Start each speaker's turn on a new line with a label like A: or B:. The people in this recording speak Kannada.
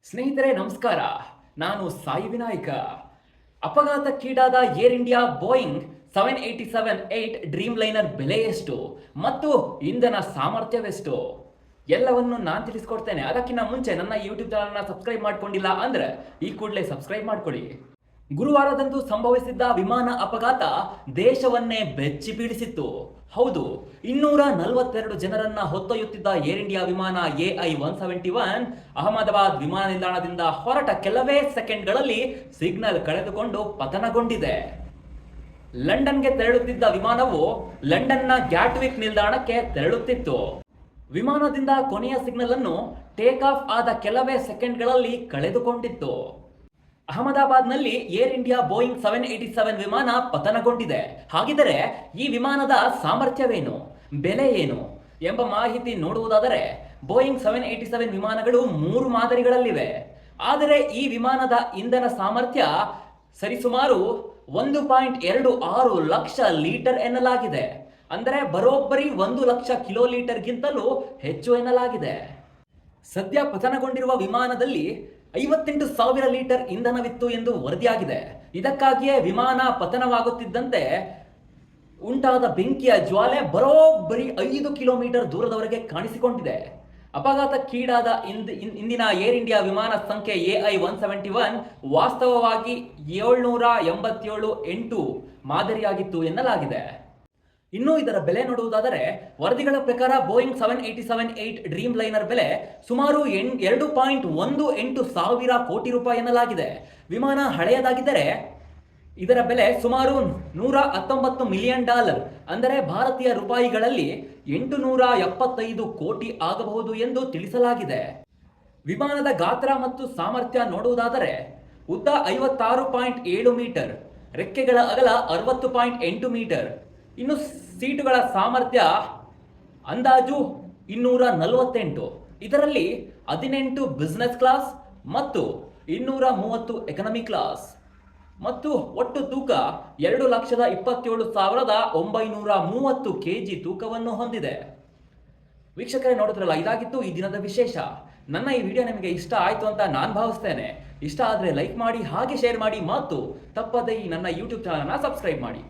A: ಸ್ನೇಹಿತರೆ ನಮಸ್ಕಾರ. ನಾನು ಸಾಯಿ ವಿನಾಯಕ. ಅಪಘಾತಕ್ಕೀಡಾದ Air India Boeing 787-8 Dreamliner ಬೆಲೆ ಎಷ್ಟು ಮತ್ತು ಇಂಧನ ಸಾಮರ್ಥ್ಯವೆಷ್ಟು ಎಲ್ಲವನ್ನು ನಾನು ತಿಳಿಸ್ಕೊಡ್ತೇನೆ. ಅದಕ್ಕಿಂತ ಮುಂಚೆ ನನ್ನ ಯೂಟ್ಯೂಬ್ ಚಾನಲ್ನ ಸಬ್ಸ್ಕ್ರೈಬ್ ಮಾಡ್ಕೊಂಡಿಲ್ಲ ಅಂದ್ರೆ ಈ ಕೂಡಲೇ ಸಬ್ಸ್ಕ್ರೈಬ್ ಮಾಡ್ಕೊಳ್ಳಿ. ಗುರುವಾರದಂದು ಸಂಭವಿಸಿದ್ದ ವಿಮಾನ ಅಪಘಾತ ದೇಶವನ್ನೇ ಬೆಚ್ಚಿ ಬೀಳಿಸಿತ್ತು. ಹೌದು, 242 ಜನರನ್ನ ಹೊತ್ತೊಯ್ಯುತ್ತಿದ್ದ ಏರ್ ಇಂಡಿಯಾ ವಿಮಾನ AI-171 ಅಹಮದಾಬಾದ್ ವಿಮಾನ ನಿಲ್ದಾಣದಿಂದ ಹೊರಟ ಕೆಲವೇ ಸೆಕೆಂಡ್ಗಳಲ್ಲಿ ಸಿಗ್ನಲ್ ಕಳೆದುಕೊಂಡು ಪತನಗೊಂಡಿದೆ. ಲಂಡನ್ಗೆ ತೆರಳುತ್ತಿದ್ದ ವಿಮಾನವು ಲಂಡನ್ನ ಗ್ಯಾಟ್ವಿಕ್ ನಿಲ್ದಾಣಕ್ಕೆ ತೆರಳುತ್ತಿತ್ತು. ವಿಮಾನದಿಂದ ಕೊನೆಯ ಸಿಗ್ನಲ್ ಅನ್ನು ಟೇಕ್ ಆಫ್ ಆದ ಕೆಲವೇ ಸೆಕೆಂಡ್ಗಳಲ್ಲಿ ಕಳೆದುಕೊಂಡಿತ್ತು. ಅಹಮದಾಬಾದ್ನಲ್ಲಿ ಏರ್ ಇಂಡಿಯಾ ಬೋಯಿಂಗ್ 787 ವಿಮಾನ ಪತನಗೊಂಡಿದೆ. ಹಾಗಿದ್ದರೆ ಈ ವಿಮಾನದ ಸಾಮರ್ಥ್ಯವೇನು, ಬೆಲೆ ಏನು ಎಂಬ ಮಾಹಿತಿ ನೋಡುವುದಾದರೆ, ಬೋಯಿಂಗ್ 787 ವಿಮಾನಗಳು 3 ಮಾದರಿಗಳಲ್ಲಿವೆ. ಆದರೆ ಈ ವಿಮಾನದ ಇಂಧನ ಸಾಮರ್ಥ್ಯ ಸರಿಸುಮಾರು 1.26 ಲಕ್ಷ ಲೀಟರ್ ಎನ್ನಲಾಗಿದೆ. ಅಂದರೆ ಬರೋಬ್ಬರಿ 1 ಲಕ್ಷ ಕಿಲೋ ಲೀಟರ್ಗಿಂತಲೂ ಹೆಚ್ಚು ಎನ್ನಲಾಗಿದೆ. ಸದ್ಯ ಪತನಗೊಂಡಿರುವ ವಿಮಾನದಲ್ಲಿ 58,000 ಲೀಟರ್ ಇಂಧನವಿತ್ತು ಎಂದು ವರದಿಯಾಗಿದೆ. ಇದಕ್ಕಾಗಿಯೇ ವಿಮಾನ ಪತನವಾಗುತ್ತಿದ್ದಂತೆ ಉಂಟಾದ ಬೆಂಕಿಯ ಜ್ವಾಲೆ ಬರೋಬ್ಬರಿ 5 ಕಿಲೋಮೀಟರ್ ದೂರದವರೆಗೆ ಕಾಣಿಸಿಕೊಂಡಿದೆ. ಅಪಘಾತಕ್ಕೀಡಾದ ಇಂದಿನ ಏರ್ ಇಂಡಿಯಾ ವಿಮಾನ ಸಂಖ್ಯೆ AI-171 ವಾಸ್ತವವಾಗಿ 787-8 ಮಾದರಿಯಾಗಿತ್ತು ಎನ್ನಲಾಗಿದೆ. ಇನ್ನು ಇದರ ಬೆಲೆ ನೋಡುವುದಾದರೆ, ವರದಿಗಳ ಪ್ರಕಾರ ಬೋಯಿಂಗ್ 787-8 ಡ್ರೀಮ್ ಲೈನರ್ ಬೆಲೆ ಸುಮಾರು 2.18 ಸಾವಿರ ಕೋಟಿ ರೂಪಾಯಿ ಎನ್ನಲಾಗಿದೆ. ವಿಮಾನ ಹಳೆಯದಾಗಿದ್ದರೆ ಇದರ ಬೆಲೆ ಸುಮಾರು $119 ಮಿಲಿಯನ್, ಅಂದರೆ ಭಾರತೀಯ ರೂಪಾಯಿಗಳಲ್ಲಿ 875 ಕೋಟಿ ಆಗಬಹುದು ಎಂದು ತಿಳಿಸಲಾಗಿದೆ. ವಿಮಾನದ ಗಾತ್ರ ಮತ್ತು ಸಾಮರ್ಥ್ಯ ನೋಡುವುದಾದರೆ, ಉದ್ದ 56.7 ಮೀಟರ್, ರೆಕ್ಕೆಗಳ ಅಗಲ 60.8 ಮೀಟರ್, ಇನ್ನು ಸೀಟುಗಳ ಸಾಮರ್ಥ್ಯ ಅಂದಾಜು 248. ಇದರಲ್ಲಿ 18 ಬಿಸಿನೆಸ್ ಕ್ಲಾಸ್ ಮತ್ತು 230 ಎಕನಾಮಿ ಕ್ಲಾಸ್, ಮತ್ತು ಒಟ್ಟು ತೂಕ 2,27,930 kg ತೂಕವನ್ನು ಹೊಂದಿದೆ. ವೀಕ್ಷಕರೇ, ನೋಡಿದ್ರಲ್ಲ, ಇದಾಗಿತ್ತು ಈ ದಿನದ ವಿಶೇಷ. ನನ್ನ ಈ ವಿಡಿಯೋ ನಿಮಗೆ ಇಷ್ಟ ಆಯಿತು ಅಂತ ನಾನು ಭಾವಿಸ್ತೇನೆ. ಇಷ್ಟ ಆದರೆ ಲೈಕ್ ಮಾಡಿ, ಹಾಗೆ ಶೇರ್ ಮಾಡಿ ಮತ್ತು ತಪ್ಪದೇ ಈ ನನ್ನ ಯೂಟ್ಯೂಬ್ ಚಾನಲ್ನ ಸಬ್ಸ್ಕ್ರೈಬ್ ಮಾಡಿ.